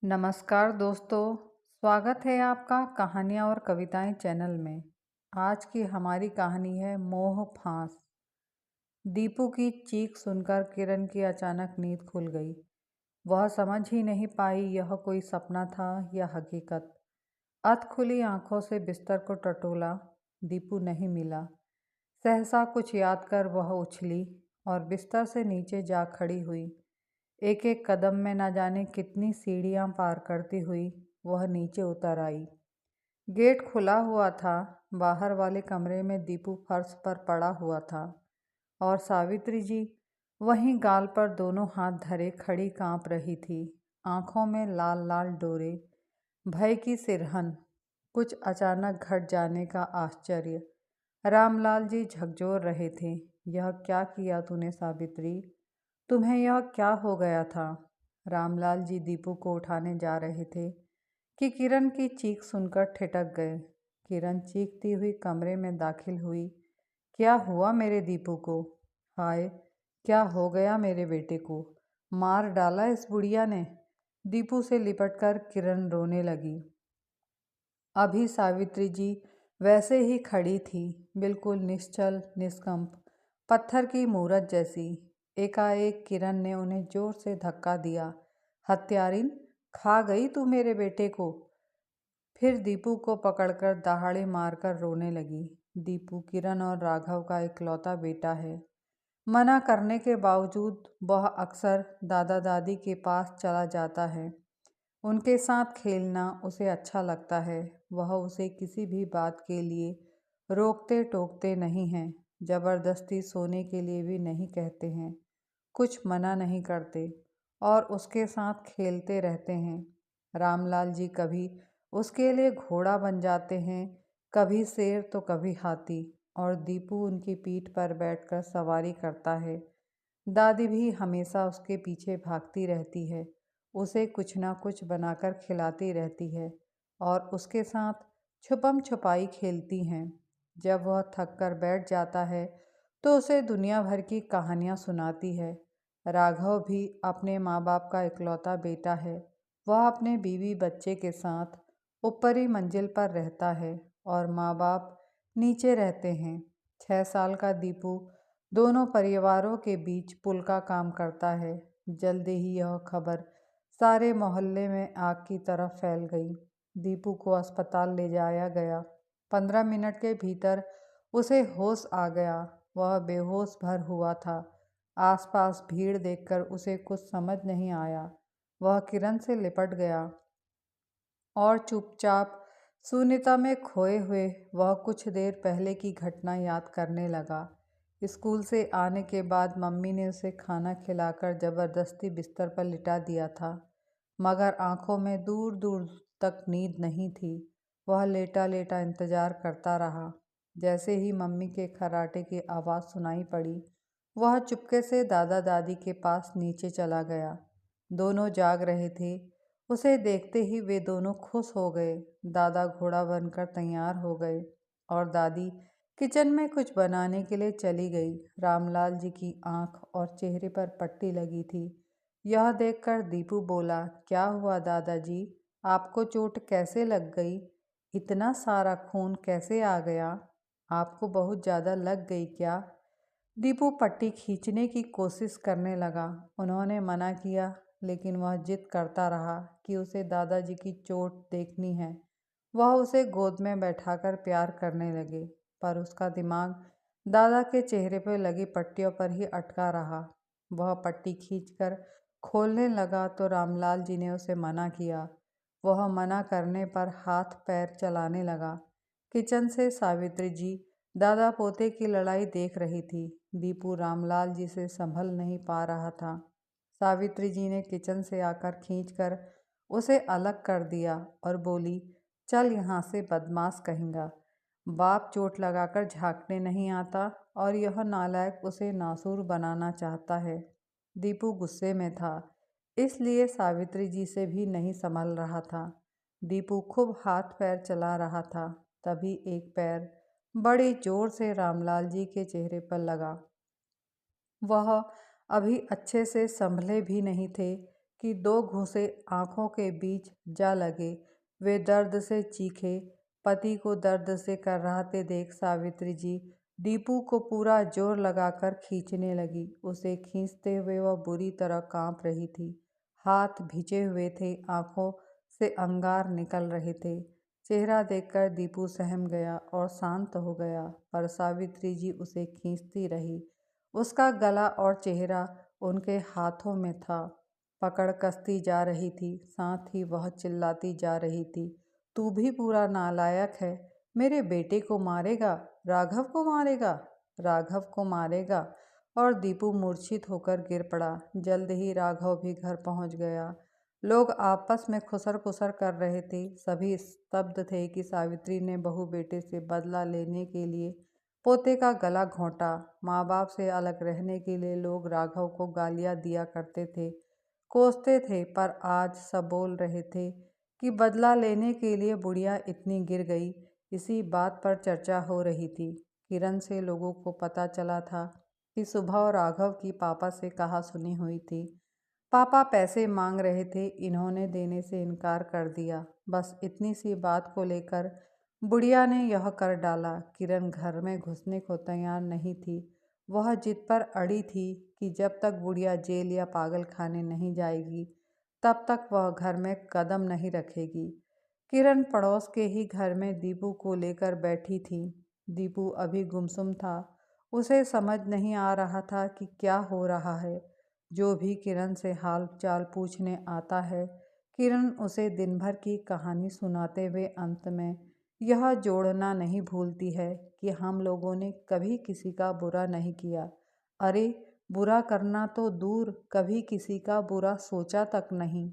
नमस्कार दोस्तों, स्वागत है आपका कहानियाँ और कविताएं चैनल में। आज की हमारी कहानी है मोह फांस। दीपू की चीख सुनकर किरण की अचानक नींद खुल गई। वह समझ ही नहीं पाई यह कोई सपना था या हकीकत। अध खुली आंखों से बिस्तर को टटोला, दीपू नहीं मिला। सहसा कुछ याद कर वह उछली और बिस्तर से नीचे जा खड़ी हुई। एक एक कदम में न जाने कितनी सीढ़ियां पार करती हुई वह नीचे उतर आई। गेट खुला हुआ था। बाहर वाले कमरे में दीपू फर्श पर पड़ा हुआ था और सावित्री जी वहीं गाल पर दोनों हाथ धरे खड़ी कांप रही थी। आंखों में लाल लाल डोरे, भय की सिरहन, कुछ अचानक घट जाने का आश्चर्य। रामलाल जी झकझोर रहे थे। यह क्या किया तूने सावित्री? तुम्हें यह क्या हो गया था? रामलाल जी दीपू को उठाने जा रहे थे कि किरण की चीख सुनकर ठिठक गए। किरण चीखती हुई कमरे में दाखिल हुई। क्या हुआ मेरे दीपू को? हाय, क्या हो गया मेरे बेटे को? मार डाला इस बुढ़िया ने। दीपू से लिपटकर किरण रोने लगी। अभी सावित्री जी वैसे ही खड़ी थी, बिल्कुल निश्चल निष्कंप, पत्थर की मूरत जैसी। एकाएक किरण ने उन्हें जोर से धक्का दिया। हत्यारिन, खा गई तू मेरे बेटे को। फिर दीपू को पकड़कर दहाड़े मारकर रोने लगी। दीपू किरण और राघव का इकलौता बेटा है। मना करने के बावजूद वह अक्सर दादा दादी के पास चला जाता है। उनके साथ खेलना उसे अच्छा लगता है। वह उसे किसी भी बात के लिए रोकते टोकते नहीं हैं, ज़बरदस्ती सोने के लिए भी नहीं कहते हैं, कुछ मना नहीं करते और उसके साथ खेलते रहते हैं। रामलाल जी कभी उसके लिए घोड़ा बन जाते हैं, कभी शेर तो कभी हाथी, और दीपू उनकी पीठ पर बैठकर सवारी करता है। दादी भी हमेशा उसके पीछे भागती रहती है, उसे कुछ ना कुछ बनाकर खिलाती रहती है और उसके साथ छुपम छुपाई खेलती हैं। जब वह थक कर बैठ जाता है तो उसे दुनिया भर की कहानियाँ सुनाती है। राघव भी अपने माँ बाप का इकलौता बेटा है। वह अपने बीवी बच्चे के साथ ऊपरी मंजिल पर रहता है और माँ बाप नीचे रहते हैं। 6 साल का दीपू दोनों परिवारों के बीच पुल का काम करता है। जल्दी ही यह खबर सारे मोहल्ले में आग की तरह फैल गई। दीपू को अस्पताल ले जाया गया। 15 मिनट के भीतर उसे होश आ गया। वह बेहोश भर हुआ था। आसपास भीड़ देखकर उसे कुछ समझ नहीं आया। वह किरण से लिपट गया और चुपचाप शून्यता में खोए हुए वह कुछ देर पहले की घटना याद करने लगा। स्कूल से आने के बाद मम्मी ने उसे खाना खिलाकर ज़बरदस्ती बिस्तर पर लिटा दिया था, मगर आंखों में दूर दूर तक नींद नहीं थी। वह लेटा लेटा इंतज़ार करता रहा। जैसे ही मम्मी के खर्राटे की आवाज़ सुनाई पड़ी, वह चुपके से दादा दादी के पास नीचे चला गया। दोनों जाग रहे थे। उसे देखते ही वे दोनों खुश हो गए। दादा घोड़ा बनकर तैयार हो गए और दादी किचन में कुछ बनाने के लिए चली गई। रामलाल जी की आंख और चेहरे पर पट्टी लगी थी। यह देखकर दीपू बोला, क्या हुआ दादाजी? आपको चोट कैसे लग गई? इतना सारा खून कैसे आ गया? आपको बहुत ज़्यादा लग गई क्या? दीपू पट्टी खींचने की कोशिश करने लगा। उन्होंने मना किया, लेकिन वह जिद करता रहा कि उसे दादाजी की चोट देखनी है। वह उसे गोद में बैठाकर प्यार करने लगे, पर उसका दिमाग दादा के चेहरे पर लगी पट्टियों पर ही अटका रहा। वह पट्टी खींचकर खोलने लगा तो रामलाल जी ने उसे मना किया। वह मना करने पर हाथ पैर चलाने लगा। किचन से सावित्री जी दादा पोते की लड़ाई देख रही थी। दीपू रामलाल जी से संभल नहीं पा रहा था। सावित्री जी ने किचन से आकर खींचकर उसे अलग कर दिया और बोली, चल यहाँ से बदमाश कहेगा। बाप चोट लगाकर झाँकने नहीं आता और यह नालायक उसे नासूर बनाना चाहता है। दीपू गुस्से में था, इसलिए सावित्री जी से भी नहीं संभल रहा था। दीपू खूब हाथ पैर चला रहा था। तभी एक पैर बड़ी जोर से रामलाल जी के चेहरे पर लगा। वह अभी अच्छे से संभले भी नहीं थे कि दो घूंसे आंखों के बीच जा लगे। वे दर्द से चीखे। पति को दर्द से कराहते देख सावित्री जी दीपू को पूरा जोर लगाकर खींचने लगी। उसे खींचते हुए वह बुरी तरह कांप रही थी। हाथ भिजे हुए थे, आंखों से अंगार निकल रहे थे। चेहरा देखकर दीपू सहम गया और शांत हो गया, पर सावित्री जी उसे खींचती रही। उसका गला और चेहरा उनके हाथों में था। पकड़ कसती जा रही थी, साथ ही वह चिल्लाती जा रही थी, तू भी पूरा नालायक है। मेरे बेटे को मारेगा, राघव को मारेगा, राघव को मारेगा। और दीपू मूर्छित होकर गिर पड़ा। जल्द ही राघव भी घर पहुंच गया। लोग आपस में खुसर खुसर कर रहे थे। सभी स्तब्ध थे कि सावित्री ने बहू बेटे से बदला लेने के लिए पोते का गला घोंटा। माँ बाप से अलग रहने के लिए लोग राघव को गालियाँ दिया करते थे, कोसते थे, पर आज सब बोल रहे थे कि बदला लेने के लिए बुढ़िया इतनी गिर गई। इसी बात पर चर्चा हो रही थी। किरण से लोगों को पता चला था कि सुबह राघव की पापा से कहा सुनी हुई थी। पापा पैसे मांग रहे थे, इन्होंने देने से इनकार कर दिया। बस इतनी सी बात को लेकर बुढ़िया ने यह कर डाला। किरण घर में घुसने को तैयार नहीं थी। वह जिद पर अड़ी थी कि जब तक बुढ़िया जेल या पागल खाने नहीं जाएगी तब तक वह घर में कदम नहीं रखेगी। किरण पड़ोस के ही घर में दीपू को लेकर बैठी थी। दीपू अभी गुमसुम था। उसे समझ नहीं आ रहा था कि क्या हो रहा है। जो भी किरण से हाल चाल पूछने आता है, किरण उसे दिन भर की कहानी सुनाते हुए अंत में यह जोड़ना नहीं भूलती है कि हम लोगों ने कभी किसी का बुरा नहीं किया। अरे, बुरा करना तो दूर, कभी किसी का बुरा सोचा तक नहीं।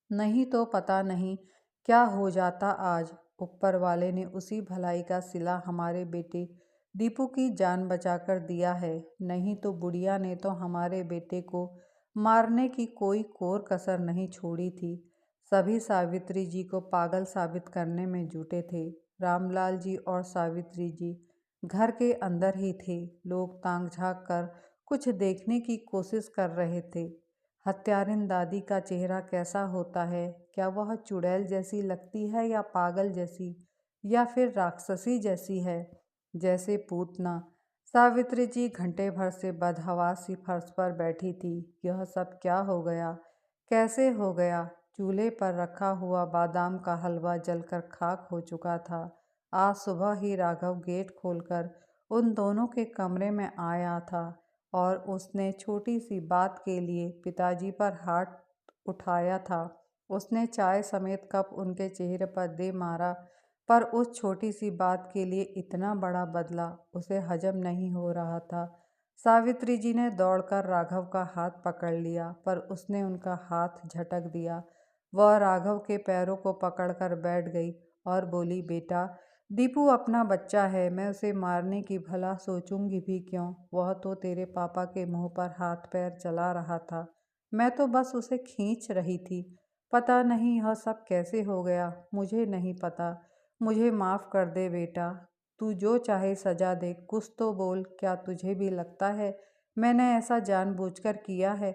नहीं तो पता नहीं क्या हो जाता आज। ऊपर वाले ने उसी भलाई का सिला हमारे बेटे दीपू की जान बचाकर दिया है। नहीं तो बुढ़िया ने तो हमारे बेटे को मारने की कोई कोर कसर नहीं छोड़ी थी। सभी सावित्री जी को पागल साबित करने में जुटे थे। रामलाल जी और सावित्री जी घर के अंदर ही थे। लोग ताक झांक कर कुछ देखने की कोशिश कर रहे थे। हत्यारिन दादी का चेहरा कैसा होता है? क्या वह चुड़ैल जैसी लगती है या पागल जैसी, या फिर राक्षसी जैसी है जैसे पूतना? सावित्री जी घंटे भर से बदहवास सी फर्श पर बैठी थी। यह सब क्या हो गया, कैसे हो गया? चूल्हे पर रखा हुआ बादाम का हलवा जलकर खाक हो चुका था। आज सुबह ही राघव गेट खोलकर उन दोनों के कमरे में आया था और उसने छोटी सी बात के लिए पिताजी पर हाथ उठाया था। उसने चाय समेत कप उनके चेहरे पर दे मारा, पर उस छोटी सी बात के लिए इतना बड़ा बदला उसे हजम नहीं हो रहा था। सावित्री जी ने दौड़कर राघव का हाथ पकड़ लिया, पर उसने उनका हाथ झटक दिया। वह राघव के पैरों को पकड़कर बैठ गई और बोली, बेटा, दीपू अपना बच्चा है, मैं उसे मारने की भला सोचूंगी भी क्यों? वह तो तेरे पापा के मुंह पर हाथ पैर चला रहा था, मैं तो बस उसे खींच रही थी। पता नहीं यह सब कैसे हो गया, मुझे नहीं पता। मुझे माफ़ कर दे बेटा, तू जो चाहे सजा दे, कुछ तो बोल। क्या तुझे भी लगता है मैंने ऐसा जानबूझकर किया है?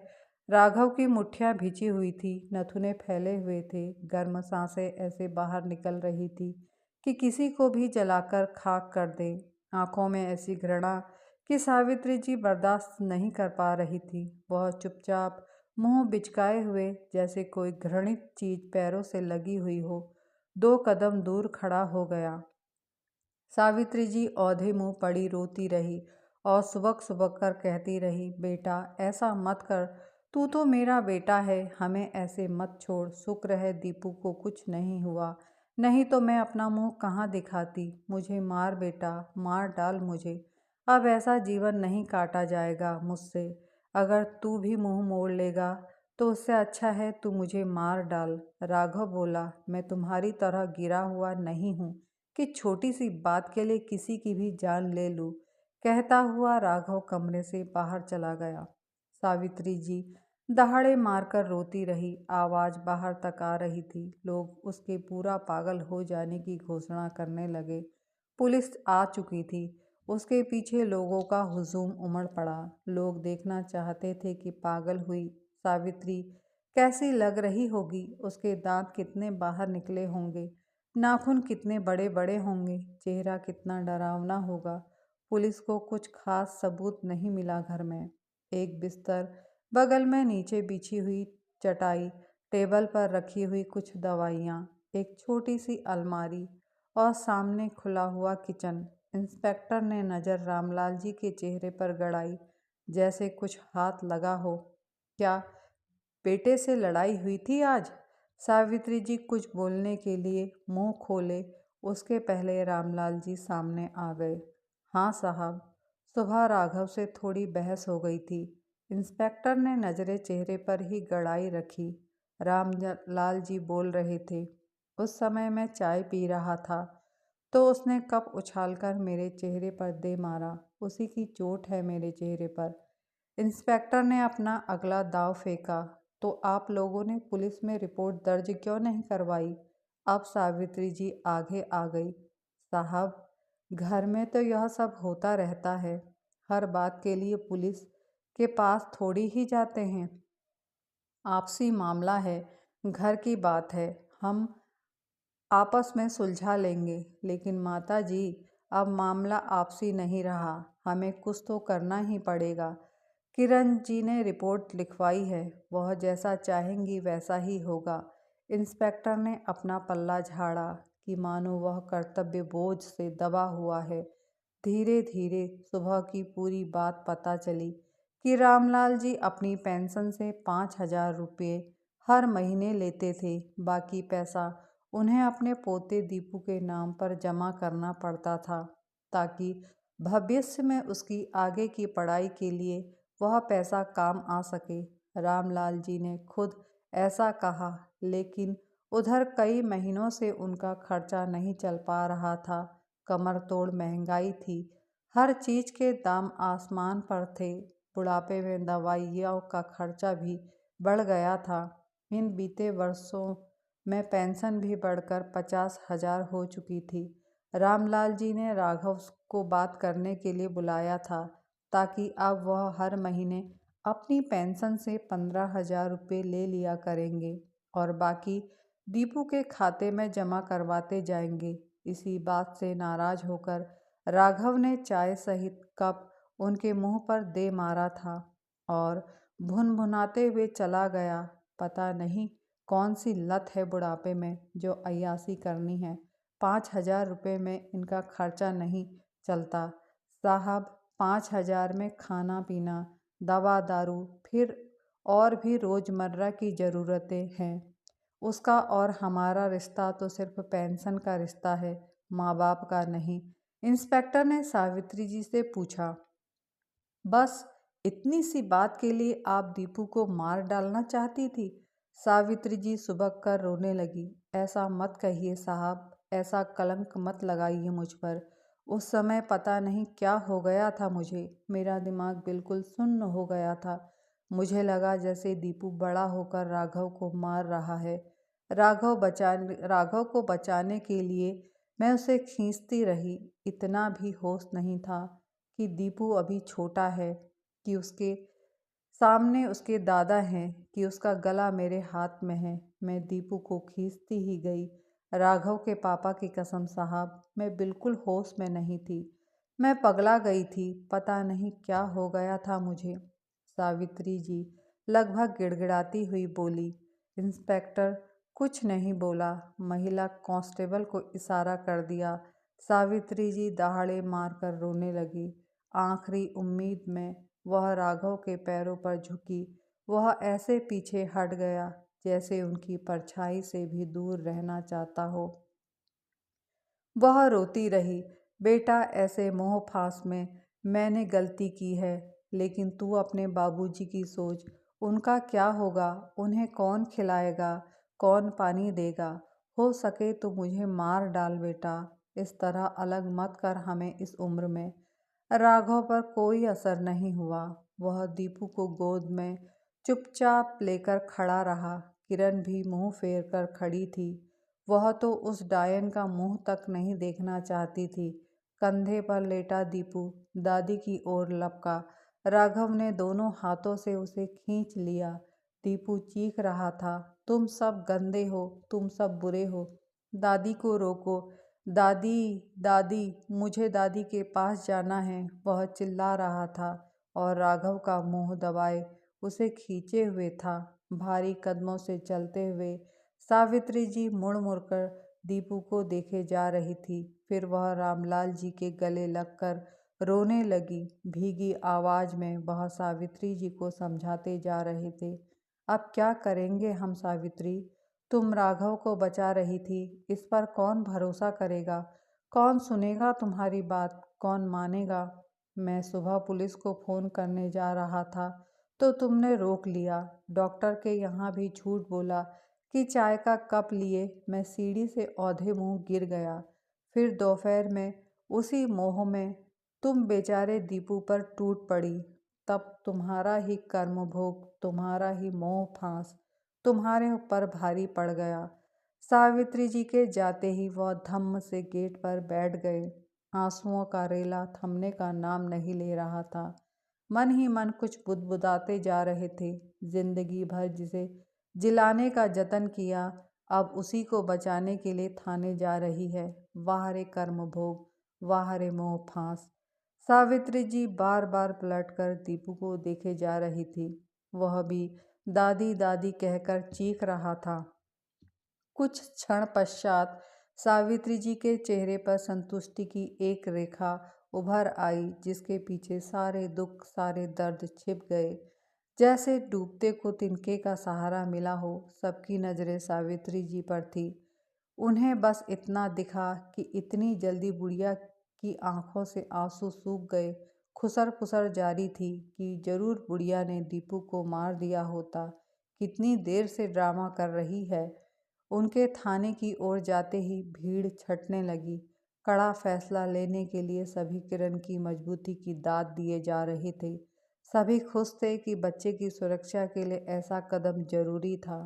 राघव की मुट्ठियाँ भिजी हुई थी, नथुने फैले हुए थे, गर्म सांसें ऐसे बाहर निकल रही थी कि किसी को भी जलाकर खाक कर दे। आंखों में ऐसी घृणा कि सावित्री जी बर्दाश्त नहीं कर पा रही थी। वह चुपचाप मुंह बिचकाए हुए, जैसे कोई घृणित चीज पैरों से लगी हुई हो, 2 कदम दूर खड़ा हो गया। सावित्री जी औंधे मुंह पड़ी रोती रही और सुबक सुबक कर कहती रही, बेटा ऐसा मत कर, तू तो मेरा बेटा है, हमें ऐसे मत छोड़। शुक्र है दीपू को कुछ नहीं हुआ, नहीं तो मैं अपना मुंह कहाँ दिखाती। मुझे मार बेटा, मार डाल मुझे। अब ऐसा जीवन नहीं काटा जाएगा मुझसे। अगर तू भी मुंह मोड़ लेगा तो उससे अच्छा है तू मुझे मार डाल। राघव बोला, मैं तुम्हारी तरह गिरा हुआ नहीं हूँ कि छोटी सी बात के लिए किसी की भी जान ले लूँ। कहता हुआ राघव कमरे से बाहर चला गया। सावित्री जी दहाड़े मारकर रोती रही, आवाज़ बाहर तक आ रही थी। लोग उसके पूरा पागल हो जाने की घोषणा करने लगे। पुलिस आ चुकी थी। उसके पीछे लोगों का हुजूम उमड़ पड़ा। लोग देखना चाहते थे कि पागल हुई सावित्री कैसी लग रही होगी, उसके दांत कितने बाहर निकले होंगे, नाखून कितने बड़े बड़े होंगे, चेहरा कितना डरावना होगा। पुलिस को कुछ खास सबूत नहीं मिला घर में। एक बिस्तर, बगल में नीचे बिछी हुई चटाई, टेबल पर रखी हुई कुछ दवाइयाँ, एक छोटी सी अलमारी और सामने खुला हुआ किचन। इंस्पेक्टर ने नज़र रामलाल जी के चेहरे पर गड़ाई, जैसे कुछ हाथ लगा हो। क्या बेटे से लड़ाई हुई थी आज? सावित्री जी कुछ बोलने के लिए मुंह खोले, उसके पहले रामलाल जी सामने आ गए। हाँ साहब, सुबह राघव से थोड़ी बहस हो गई थी। इंस्पेक्टर ने नज़रें चेहरे पर ही गड़ाई रखी। रामलाल जी बोल रहे थे, उस समय मैं चाय पी रहा था तो उसने कप उछालकर मेरे चेहरे पर दे मारा। उसी की चोट है मेरे चेहरे पर। इंस्पेक्टर ने अपना अगला दांव फेंका, तो आप लोगों ने पुलिस में रिपोर्ट दर्ज क्यों नहीं करवाई? अब सावित्री जी आगे आ गई। साहब, घर में तो यह सब होता रहता है। हर बात के लिए पुलिस के पास थोड़ी ही जाते हैं। आपसी मामला है, घर की बात है, हम आपस में सुलझा लेंगे। लेकिन माता जी, अब मामला आपसी नहीं रहा, हमें कुछ तो करना ही पड़ेगा। किरण जी ने रिपोर्ट लिखवाई है, वह जैसा चाहेंगी वैसा ही होगा। इंस्पेक्टर ने अपना पल्ला झाड़ा कि मानो वह कर्तव्य बोझ से दबा हुआ है। धीरे धीरे सुबह की पूरी बात पता चली कि रामलाल जी अपनी पेंशन से 5,000 रुपये हर महीने लेते थे। बाकी पैसा उन्हें अपने पोते दीपू के नाम पर जमा करना पड़ता था, ताकि भविष्य में उसकी आगे की पढ़ाई के लिए वह पैसा काम आ सके। रामलाल जी ने खुद ऐसा कहा, लेकिन उधर कई महीनों से उनका खर्चा नहीं चल पा रहा था। कमर तोड़ महंगाई थी, हर चीज़ के दाम आसमान पर थे। बुढ़ापे में दवाइयों का खर्चा भी बढ़ गया था। इन बीते वर्षों में पेंशन भी बढ़कर 50,000 हो चुकी थी। रामलाल जी ने राघव को बात करने के लिए बुलाया था, ताकि अब वह हर महीने अपनी पेंशन से 15,000 रुपये ले लिया करेंगे और बाकी दीपू के खाते में जमा करवाते जाएंगे। इसी बात से नाराज होकर राघव ने चाय सहित कप उनके मुंह पर दे मारा था और भुनभुनाते हुए चला गया। पता नहीं कौन सी लत है बुढ़ापे में जो अय्यासी करनी है। 5,000 रुपये में इनका खर्चा नहीं चलता साहब। 5,000 में खाना पीना, दवा दारू, फिर और भी रोज़मर्रा की ज़रूरतें हैं। उसका और हमारा रिश्ता तो सिर्फ पेंशन का रिश्ता है, माँ बाप का नहीं। इंस्पेक्टर ने सावित्री जी से पूछा, बस इतनी सी बात के लिए आप दीपू को मार डालना चाहती थी? सावित्री जी सुबक कर रोने लगी। ऐसा मत कहिए साहब, ऐसा कलंक मत लगाइए मुझ पर। उस समय पता नहीं क्या हो गया था मुझे, मेरा दिमाग बिल्कुल सुन्न हो गया था। मुझे लगा जैसे दीपू बड़ा होकर राघव को मार रहा है। राघव को बचाने के लिए मैं उसे खींचती रही। इतना भी होश नहीं था कि दीपू अभी छोटा है, कि उसके सामने उसके दादा हैं, कि उसका गला मेरे हाथ में है। मैं दीपू को खींचती ही गई। राघव के पापा की कसम साहब, मैं बिल्कुल होश में नहीं थी। मैं पगला गई थी, पता नहीं क्या हो गया था मुझे। सावित्री जी लगभग गिड़गिड़ाती हुई बोली। इंस्पेक्टर कुछ नहीं बोला। महिला कांस्टेबल को इशारा कर दिया। सावित्री जी दहाड़े मारकर रोने लगी। आखिरी उम्मीद में वह राघव के पैरों पर झुकी। वह ऐसे पीछे हट गया जैसे उनकी परछाई से भी दूर रहना चाहता हो। वह रोती रही, बेटा ऐसे मोह फांस में मैंने गलती की है, लेकिन तू अपने बाबूजी की सोच। उनका क्या होगा? उन्हें कौन खिलाएगा, कौन पानी देगा? हो सके तो मुझे मार डाल बेटा, इस तरह अलग मत कर हमें इस उम्र में। राघव पर कोई असर नहीं हुआ। वह दीपू को गोद में चुपचाप लेकर खड़ा रहा। किरण भी मुंह फेर कर खड़ी थी। वह तो उस डायन का मुंह तक नहीं देखना चाहती थी। कंधे पर लेटा दीपू दादी की ओर लपका। राघव ने दोनों हाथों से उसे खींच लिया। दीपू चीख रहा था, तुम सब गंदे हो, तुम सब बुरे हो। दादी को रोको। दादी, दादी, मुझे दादी के पास जाना है, वह चिल्ला रहा था और राघव का मुंह दबाए उसे खींचे हुए था। भारी कदमों से चलते हुए सावित्री जी मुड़ मुड़कर दीपू को देखे जा रही थी। फिर वह रामलाल जी के गले लगकर रोने लगी। भीगी आवाज में वह सावित्री जी को समझाते जा रहे थे, अब क्या करेंगे हम सावित्री? तुम राघव को बचा रही थी, इस पर कौन भरोसा करेगा? कौन सुनेगा तुम्हारी बात? कौन मानेगा? मैं सुबह पुलिस को फ़ोन करने जा रहा था तो तुमने रोक लिया। डॉक्टर के यहाँ भी झूठ बोला कि चाय का कप लिए मैं सीढ़ी से औंधे मुँह गिर गया। फिर दोपहर में उसी मोह में तुम बेचारे दीपू पर टूट पड़ी। तब तुम्हारा ही कर्म भोग, तुम्हारा ही मोह फांस तुम्हारे ऊपर भारी पड़ गया। सावित्री जी के जाते ही वह धम्म से गेट पर बैठ गए। आंसुओं का रेला थमने का नाम नहीं ले रहा था। मन ही मन कुछ बुदबुदाते जा रहे थे। जिंदगी भर जिसे जिलाने का जतन किया, अब उसी को बचाने के लिए थाने जा रही है। वाह रे कर्म भोग, वाह रे मोह फांस। सावित्री जी बार बार पलटकर दीपू को देखे जा रही थी। वह भी दादी दादी कहकर चीख रहा था। कुछ क्षण पश्चात सावित्री जी के चेहरे पर संतुष्टि की एक रेखा उभर आई, जिसके पीछे सारे दुख, सारे दर्द छिप गए। जैसे डूबते को तिनके का सहारा मिला हो। सबकी नज़रें सावित्री जी पर थी। उन्हें बस इतना दिखा कि इतनी जल्दी बुढ़िया की आंखों से आंसू सूख गए। खुसर पुसर जारी थी कि जरूर बुढ़िया ने दीपू को मार दिया होता। कितनी देर से ड्रामा कर रही है। उनके थाने की ओर जाते ही भीड़ छटने लगी। कड़ा फैसला लेने के लिए सभी किरण की मजबूती की दाद दिए जा रहे थे। सभी खुश थे कि बच्चे की सुरक्षा के लिए ऐसा कदम जरूरी था।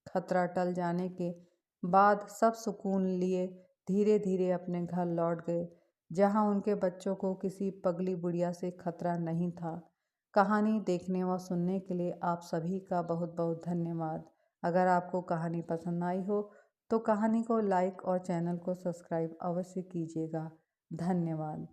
खतरा टल जाने के बाद सब सुकून लिए धीरे धीरे अपने घर लौट गए, जहां उनके बच्चों को किसी पगली बुढ़िया से खतरा नहीं था। कहानी देखने व सुनने के लिए आप सभी का बहुत बहुत धन्यवाद। अगर आपको कहानी पसंद आई हो तो कहानी को लाइक और चैनल को सब्सक्राइब अवश्य कीजिएगा। धन्यवाद।